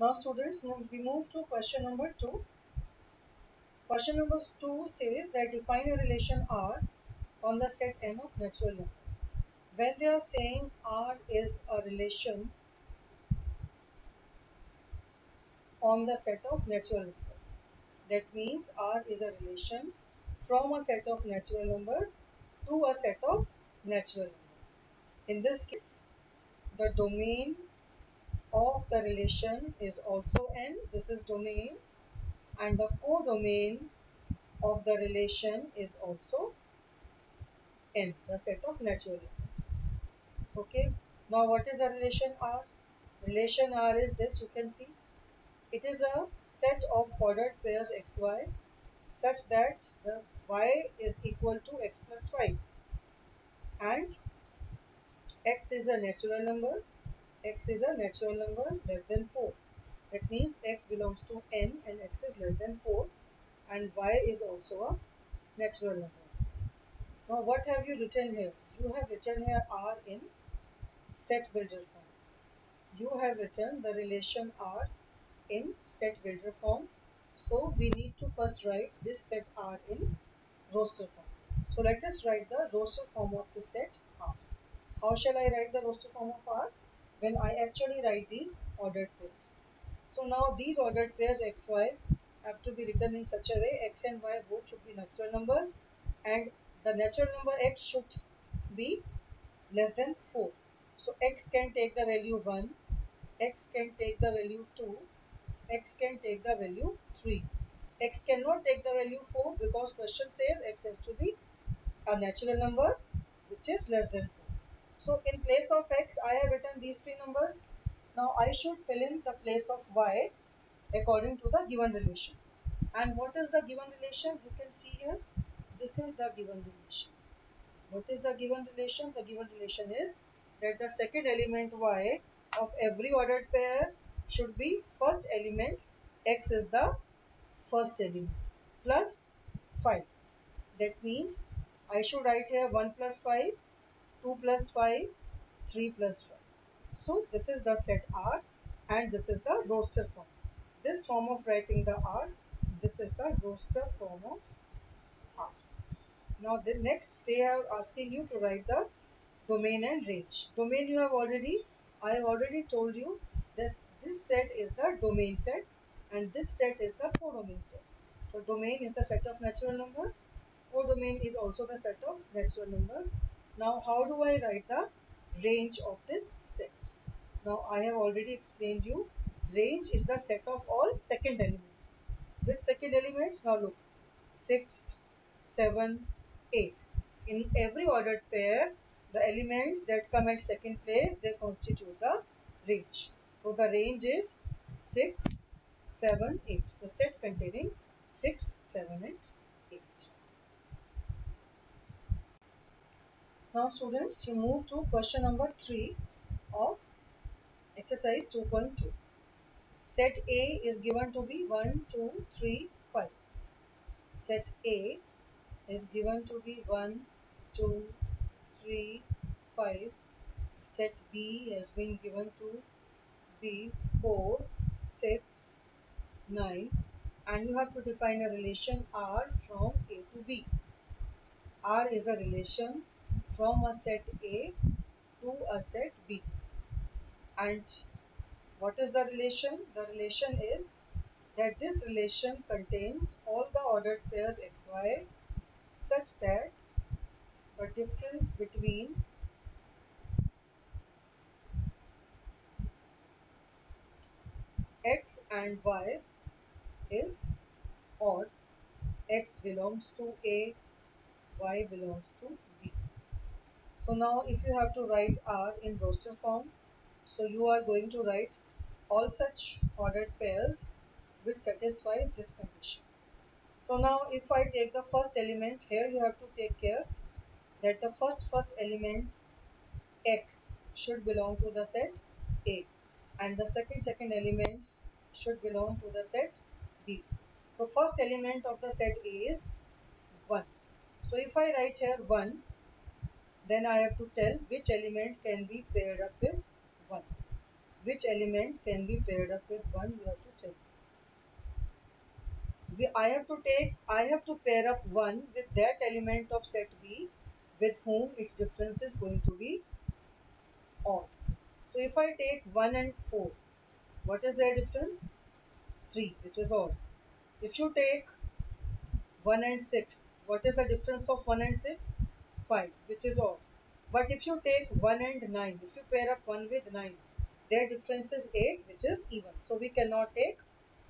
Now students, we move to question number 2. Question number 2 says that define a relation R on the set n of natural numbers. When they are saying R is a relation on the set of natural numbers, that means R is a relation from a set of natural numbers to a set of natural numbers. In this case, the domain of the relation is also n. This is domain, and the codomain of the relation is also n, the set of natural numbers. Okay, now what is the relation R? Relation R is this, you can see. It is a set of ordered pairs xy such that the y is equal to x plus 5 and x is a natural number. X is a natural number less than 4. That means x belongs to n and x is less than 4, and y is also a natural number. Now what have you written here? You have written here R in set builder form. You have written the relation R in set builder form. So we need to first write this set R in roster form. So let us write the roster form of the set R. How shall I write the roster form of R? When I actually write these ordered pairs. So now these ordered pairs xy have to be written in such a way x and y both should be natural numbers, and the natural number x should be less than 4. So x can take the value 1, x can take the value 2, x can take the value 3. X cannot take the value 4 because question says x has to be a natural number which is less than 4. So in place of x, I have written these three numbers. Now I should fill in the place of y according to the given relation. And what is the given relation? You can see here, this is the given relation. What is the given relation? The given relation is that the second element y of every ordered pair should be first element, x is the first element, plus 5. That means I should write here 1 plus 5, 2 plus 5, 3 plus 5. So this is the set R and this is the roster form. This form of writing the R, this is the roster form of R. Now the next they are asking you to write the domain and range. Domain I have already told you this set is the domain set and this set is the codomain set. So domain is the set of natural numbers, codomain is also the set of natural numbers. Now how do I write the range of this set? Now I have already explained you, range is the set of all second elements. Which second elements? Now look, 6, 7, 8. In every ordered pair, the elements that come at second place, they constitute the range. So the range is 6, 7, 8. The set containing 6, 7 and 8. Now students, you move to question number 3 of exercise 2.2. Set A is given to be 1, 2, 3, 5. Set A is given to be 1, 2, 3, 5. Set B has been given to be 4, 6, 9, and you have to define a relation R from A to B. R is a relation from a set A to a set B. And what is the relation? The relation is that this relation contains all the ordered pairs xy such that the difference between x and y is odd. X belongs to A, y belongs to B. So now if you have to write R in roster form, so you are going to write all such ordered pairs which satisfy this condition. So now if I take the first element, here you have to take care that the first elements x should belong to the set A and the second elements should belong to the set B. So first element of the set A is 1. So if I write here 1, then I have to tell which element can be paired up with 1. which element can be paired up with 1, you have to check. I have to pair up 1 with that element of set B with whom its difference is going to be odd. So if I take 1 and 4, what is their difference? 3, which is odd. If you take 1 and 6, what is the difference of 1 and 6? 5, which is odd. But if you take 1 and 9, if you pair up 1 with 9, their difference is 8, which is even. So we cannot take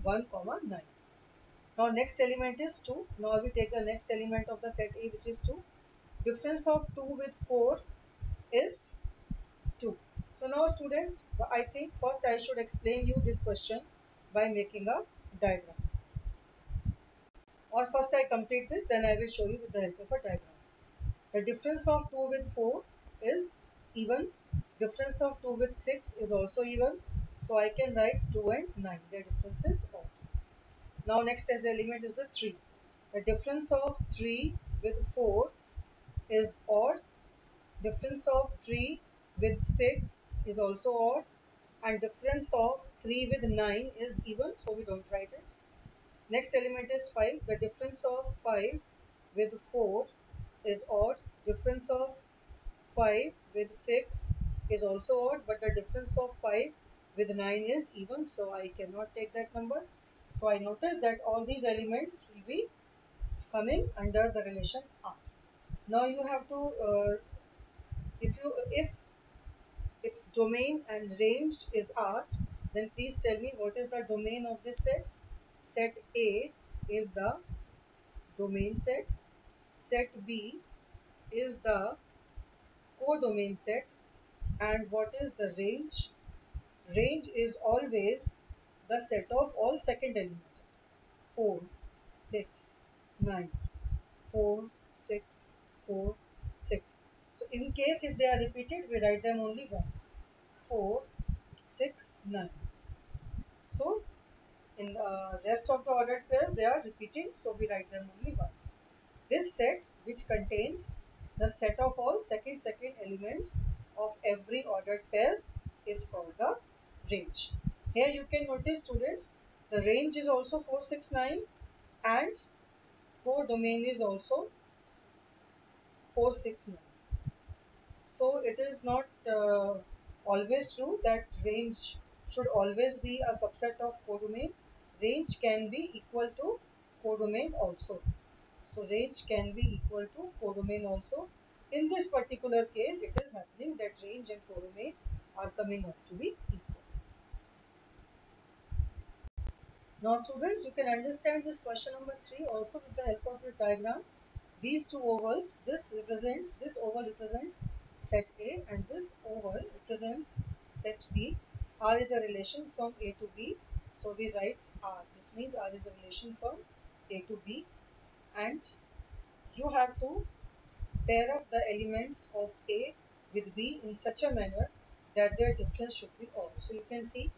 1 comma 9. Now next element is 2. Now we take the next element of the set A, which is 2. Difference of 2 with 4 is 2. So now students, I think first I should explain you this question by making a diagram. Or first I complete this, then I will show you with the help of a diagram. The difference of 2 with 4 is even. Difference of 2 with 6 is also even. So I can write 2 and 9. Their difference is odd. Now next as element is the 3. The difference of 3 with 4 is odd. Difference of 3 with 6 is also odd. And difference of 3 with 9 is even, so we don't write it. Next element is 5. The difference of 5 with 4 is odd. Difference of 5 with 6 is also odd, but the difference of 5 with 9 is even, so I cannot take that number. So I notice that all these elements will be coming under the relation R. Now you have to, if its domain and range is asked, then please tell me what is the domain of this set. Set A is the domain set. Set B is the codomain set. And what is the range? Range is always the set of all second elements. 4, 6, 9. 4, 6, 4, 6. So in case if they are repeated, we write them only once. 4, 6, 9. So in the rest of the ordered pairs, they are repeating, so we write them only once. This set, which contains the set of all second elements of every ordered pairs, is called the range. Here you can notice, students, the range is also 4, 6, 9 and codomain is also 4, 6, 9. So it is not always true that range should always be a subset of codomain. Range can be equal to codomain also. So range can be equal to codomain also. In this particular case, it is happening that range and codomain are coming out to be equal. Now students, you can understand this question number 3 also with the help of this diagram. These two ovals, this oval represents set A and this oval represents set B. R is a relation from A to B. So we write R. This means R is a relation from A to B, and you have to pair up the elements of A with B in such a manner that their difference should be odd. So you can see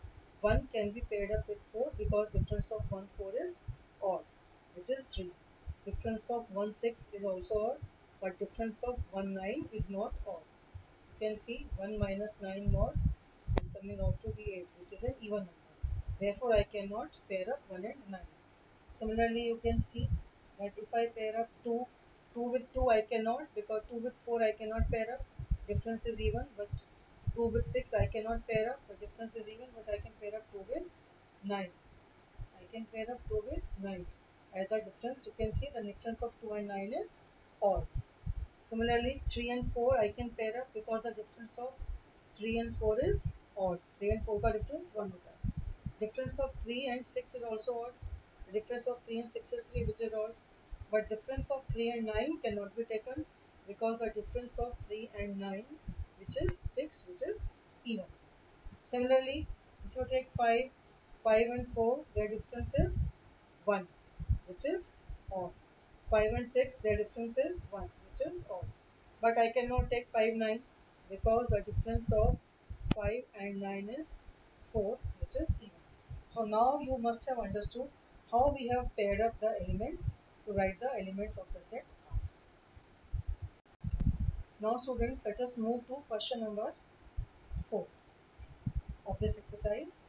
1 can be paired up with 4 because difference of 1, 4 is odd, which is 3. Difference of 1, 6 is also odd, but difference of 1, 9 is not odd. You can see 1 minus 9 mod is coming out to be 8, which is an even number. Therefore, I cannot pair up 1 and 9. Similarly, you can see that if I pair up 2 with 2 I cannot, because 2 with 4 I cannot pair up, difference is even, but 2 with 6 I cannot pair up, the difference is even, but I can pair up 2 with 9. I can pair up 2 with 9. As the difference, you can see the difference of 2 and 9 is odd. Similarly, 3 and 4 I can pair up because the difference of 3 and 4 is odd. 3 and 4 का difference 1 होता है. Difference of 3 and 6 is also odd. The difference of 3 and 6 is 3, which is odd. But difference of 3 and 9 cannot be taken because the difference of 3 and 9, which is 6, which is even. Similarly, if you take 5, 5 and 4, their difference is 1, which is odd. 5 and 6, their difference is 1, which is odd. But I cannot take 5, 9 because the difference of 5 and 9 is 4, which is even. So now you must have understood how we have paired up the elements to write the elements of the set R. Now students, let us move to question number 4. of this exercise.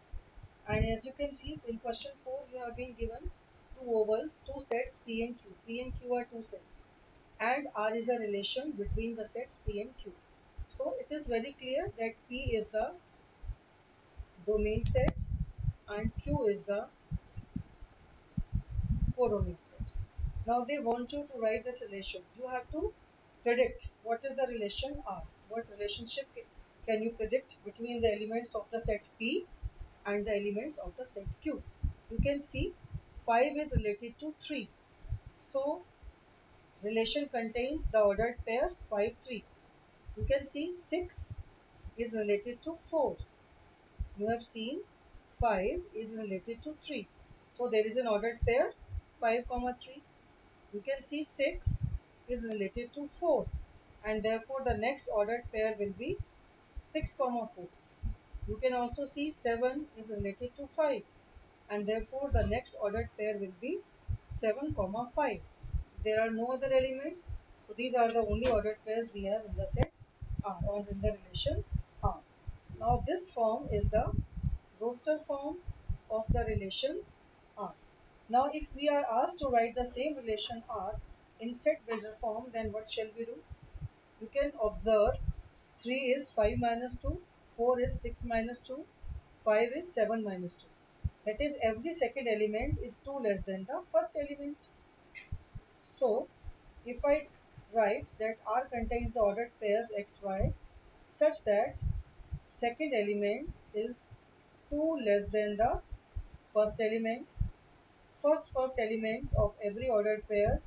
And as you can see in question 4, you have been given two ovals, two sets P and Q. P and Q are two sets, and R is a relation between the sets P and Q. So it is very clear that P is the domain set and Q is the codomain set. Now they want you to write this relation. You have to predict what is the relation R. What relationship can you predict between the elements of the set P and the elements of the set Q? You can see 5 is related to 3. So relation contains the ordered pair 5, 3. You can see 6 is related to 4. You have seen 5 is related to 3. So there is an ordered pair 5, 3. You can see 6 is related to 4, and therefore the next ordered pair will be 6, 4. You can also see 7 is related to 5, and therefore the next ordered pair will be 7, 5. There are no other elements, so these are the only ordered pairs we have in the set R or in the relation R. Now this form is the roster form of the relation R. Now if we are asked to write the same relation R in set builder form, then what shall we do? You can observe 3 is 5 minus 2, 4 is 6 minus 2, 5 is 7 minus 2. That is, every second element is 2 less than the first element. So if I write that R contains the ordered pairs xy such that second element is 2 less than the first element, first elements of every ordered pair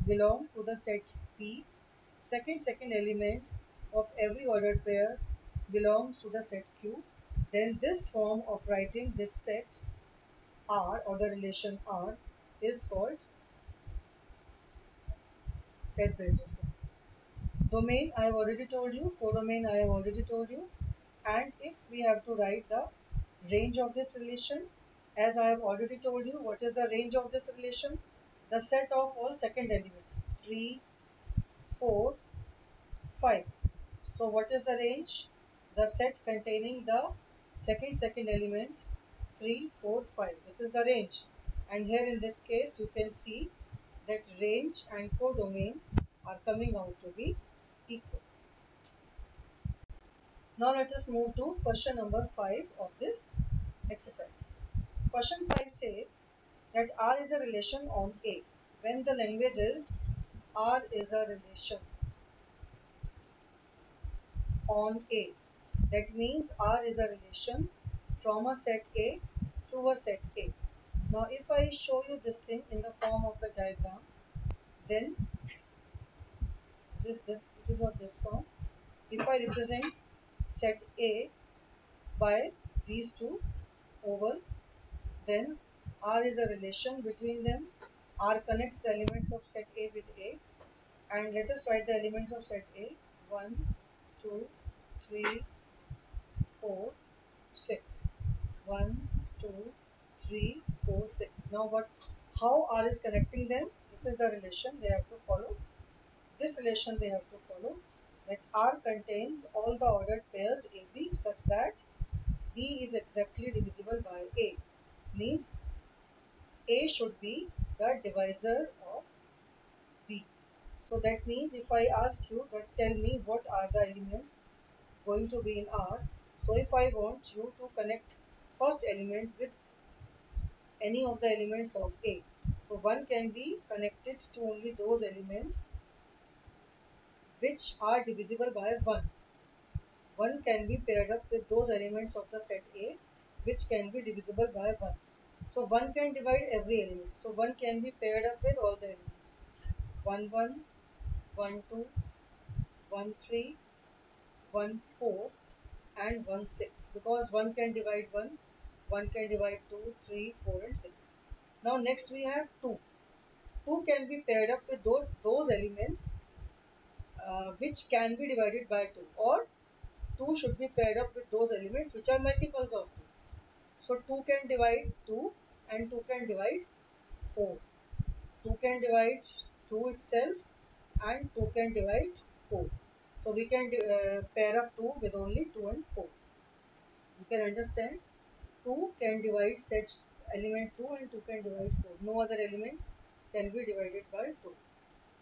belong to the set P, second element of every ordered pair belongs to the set Q, then this form of writing this set R or the relation R is called set builder form. Domain I have already told you, codomain I have already told you, and if we have to write the range of this relation, as I have already told you, what is the range of this relation? The set of all second elements 3, 4, 5. So what is the range? The set containing the second elements 3, 4, 5. This is the range, and here in this case you can see that range and codomain are coming out to be equal. Now let us move to question number 5 of this exercise. Question 5 says that R is a relation on A when the language is R is a relation on A. That means R is a relation from a set A to a set A. Now if I show you this thing in the form of the diagram, then it is of this form. If I represent set A by these two ovals, then R is a relation between them. R connects the elements of set A with A, and let us write the elements of set A 1, 2, 3, 4, 6. 1, 2, 3, 4, 6. Now how R is connecting them? This is the relation they have to follow. This relation they have to follow, that R contains all the ordered pairs AB such that B is exactly divisible by A. Means A should be the divisor of B. So that means if I ask you that tell me what are the elements going to be in R. So if I want you to connect first element with any of the elements of A, so one can be connected to only those elements which are divisible by 1. One can be paired up with those elements of the set A which can be divisible by 1. So 1 can divide every element. So 1 can be paired up with all the elements. 1, 1, 1, 2, 1, 3, 1, 4 and 1, 6. Because 1 can divide 1, 1 can divide 2, 3, 4 and 6. Now next we have 2. 2 can be paired up with those elements which can be divided by 2, or 2 should be paired up with those elements which are multiples of 2. So 2 can divide 2 and 2 can divide 4. 2 can divide 2 itself and 2 can divide 4. So we can pair up 2 with only 2 and 4. You can understand 2 can divide set element 2 and 2 can divide 4. No other element can be divided by 2.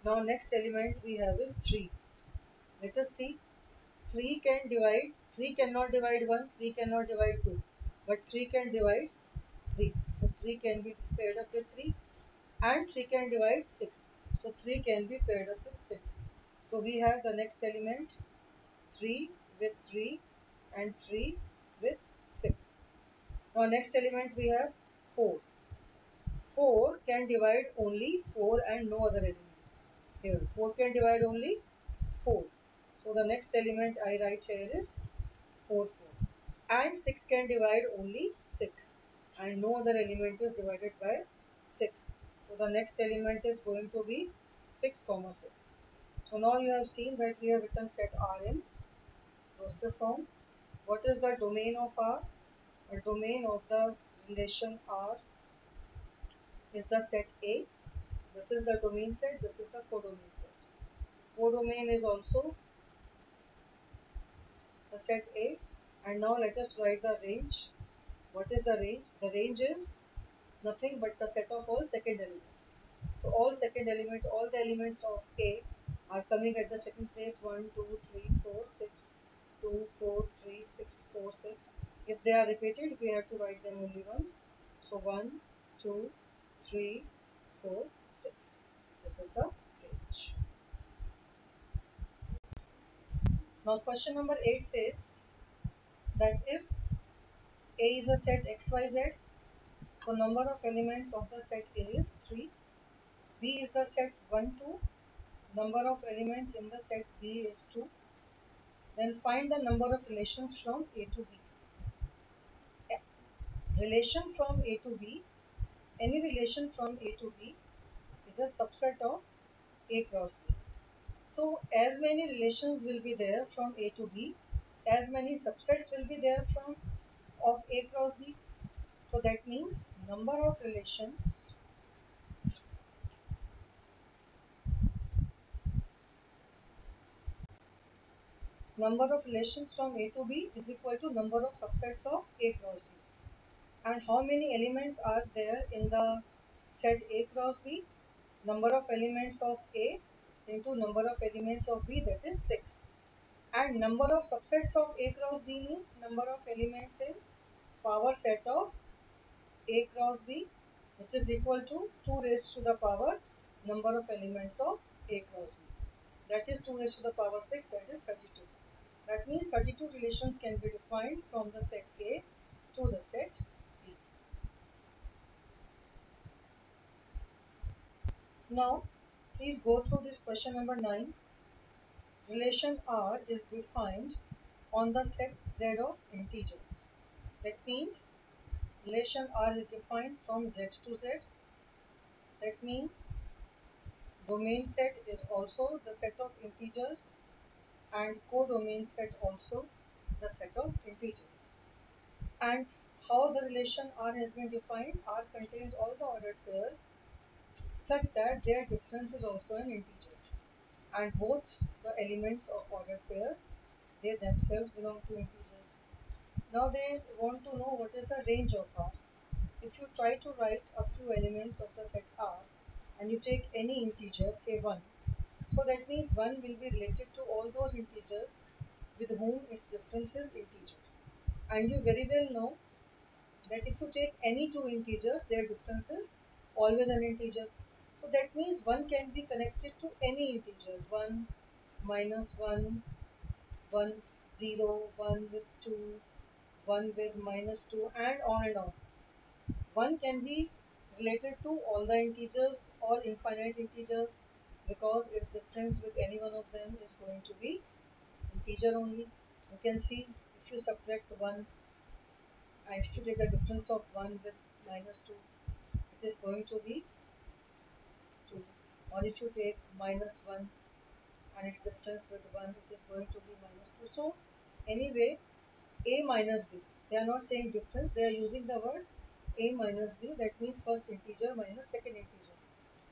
Now next element we have is 3. Let us see. 3 cannot divide 1, 3 cannot divide 2, but 3 can divide 3. So 3 can be paired up with 3 and 3 can divide 6. So 3 can be paired up with 6. So we have the next element 3 with 3 and 3 with 6. Now next element we have 4. 4 can divide only 4 and no other element. Here 4 can divide only 4. So the next element I write here is 4 4. And 6 can divide only 6 and no other element is divided by 6. So the next element is going to be 6 comma 6. So now you have seen that we have written set R in roster form. What is the domain of R? The domain of the relation R is the set A. This is the domain set, this is the codomain set. Codomain is also the set A. And now let us write the range. What is the range? The range is nothing but the set of all second elements. So all second elements, all the elements of A are coming at the second place 1, 2, 3, 4, 6, 2, 4, 3, 6, 4, 6. If they are repeated, we have to write them only once. So 1, 2, 3, 4, 6. This is the range. Now question number 8 says that if A is a set XYZ, so number of elements of the set A is 3. B is the set 1, 2. Number of elements in the set B is 2. Then find the number of relations from A to B. Relation from A to B. Any relation from A to B is a subset of A cross B. So as many relations will be there from A to B, as many subsets will be there from of A cross B. So that means number of relations from A to B is equal to number of subsets of A cross B. And how many elements are there in the set A cross B? Number of elements of A into number of elements of B, that is 6. And number of subsets of A cross B means number of elements in power set of A cross B, which is equal to 2 raised to the power number of elements of A cross B. That is 2 raised to the power 6, that is 32. That means 32 relations can be defined from the set A to the set B. Now, please go through this question number 9. Relation R is defined on the set Z of integers. That means relation R is defined from Z to Z. That means domain set is also the set of integers and codomain set also the set of integers. And how the relation R has been defined? R contains all the ordered pairs such that their difference is also an integer. And both the elements of ordered pairs, they themselves belong to integers. Now they want to know what is the range of R. If you try to write a few elements of the set R and you take any integer, say 1, so that means 1 will be related to all those integers with whom its difference is integer. And you very well know that if you take any two integers, their difference is always an integer. So that means 1 can be connected to any integer, 1, minus 1, 1, 0, 1 with 2, 1 with minus 2, and on and on. 1 can be related to all the integers, all infinite integers, because its difference with any one of them is going to be integer only. You can see if you subtract 1 and if you take the difference of 1 with minus 2, it is going to be 2. Or if you take minus 1 and its difference with 1, it is going to be minus 2. So anyway, A minus B, they are not saying difference, they are using the word A minus B, that means first integer minus second integer.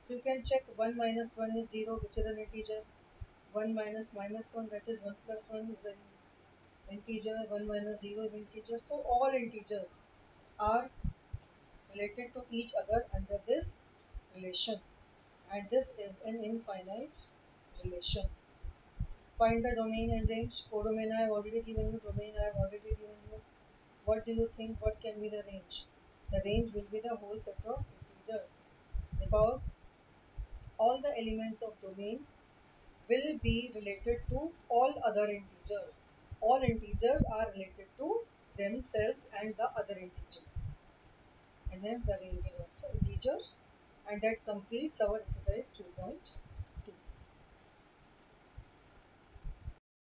So you can check 1 minus 1 is 0, which is an integer. 1 minus minus 1, that is 1 plus 1 is an integer, 1 minus 0 is integer. So all integers are related to each other under this relation, and this is an infinite relation. Find the domain and range. Codomain I have already given you, domain I have already given you. What do you think? What can be the range? The range will be the whole set of integers, because all the elements of domain will be related to all other integers. All integers are related to themselves and the other integers. And hence the range is also integers. And that completes our exercise 2.1.